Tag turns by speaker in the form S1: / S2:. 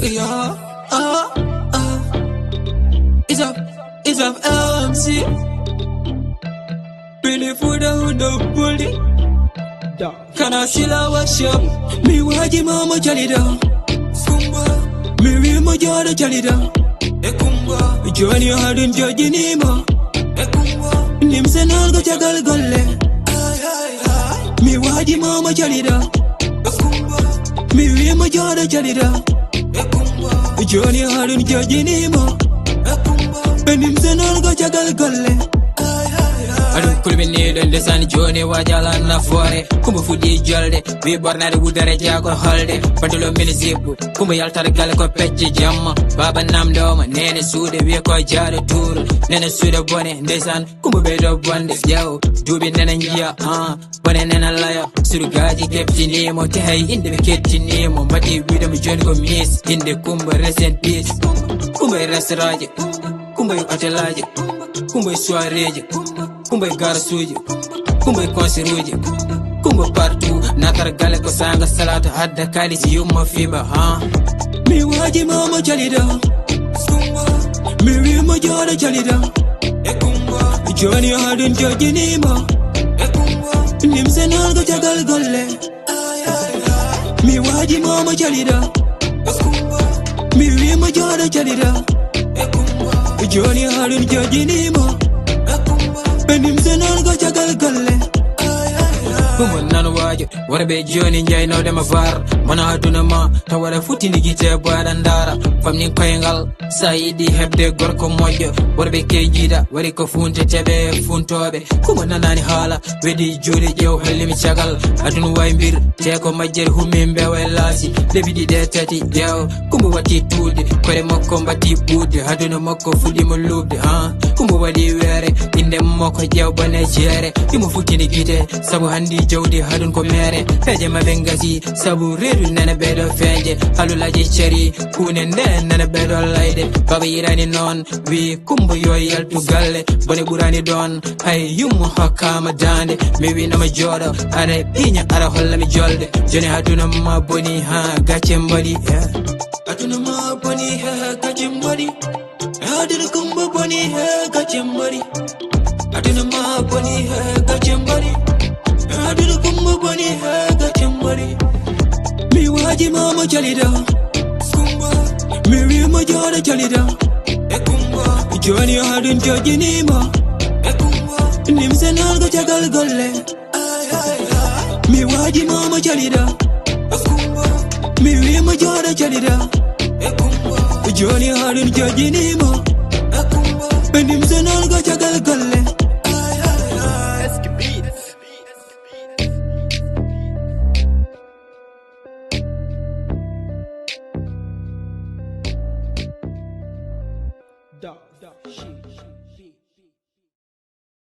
S1: Yeah, it's up MC. Really for the hood of bully. Kana shila washa. Mi waji mama jalida. Kumba. Mi rima jada jalida. Ekumba. Johnny hadin jaji nima. Ekumba. Nimse nalga jagal galle. Mi waji mama jalida. Ekumba. Mi rima jada jalida. Ekumba. Johnny hadin jaji nima. Ekumba. Nimse nalga jagal galle. Adun kulmi ni don desani joni wajala na fore kumba fudi jolde wi bornade wudare jago holde pantulo mini zibu kumba yaltare gale ko pecce jamma baba nam doma nene suude wi ko jaado tour nene suude bone desan kumba be do bonde jaw dubi nene ngiya bone nene laya surugaji keptini mo te hay inde be kettini mo mati wi dum joni ko miss inde kumba recent peace kumba restaurant kumba atelaje kumba soirée kumba garsuji kumba konsiruji kumba partout nakar gale ko sanga salata hadda kalisi yumma fiba mi waji mama jalida kumba mi rima jada jalida kumba joni hadin jajinima kumba nimse nalga jagal golle mi waji mama jalida kumba mi rima jada jalida kumba joni hadin jajinima Nimse nalga jagal galle Kumba nanu wajo Warabe joni njay no dema var Mana aduna ma Tawara futi nigite bada ndara Famni koyengal Saidi hebde gorko mojo Warabe kejida Wariko funte tebe funtobe Kumba nanani hala Wedi juri jew halimi chagal Adunu waimbir Teko majeri humimbe welasi Lebidi de tati jew Kumba wati tulde Kore moko mbati bude Adunu moko fudi mulubde Kumba wadi were Inde moko jew bane jere Imo futi nigite Sabu handi jawdi hadun ko mere Feje mabengasi Sabu redu nana bedo fenje Halulaji cheri Kune nana bedo laide Baba irani non Wi kumbo yoyal tu galle Bone burani don Hay yumu hakama dande Miwi nama jodo Are pinya ara holla mi jolde Jone haduna ma boni gache mbadi Haduna ma boni gache mbadi Haduna kumbo boni gache mbadi Haduna ma boni gache mbadi Haduna kumbo boni gache mbadi Mi waji mama jalida Kumba Mi rima jada jalida Kumba Joni hadin jajinima Kumba Nimse nalga jagal golle Mi waji mama jalida Kumba Mi rima jada jalida Kumba Joni hadin jajinima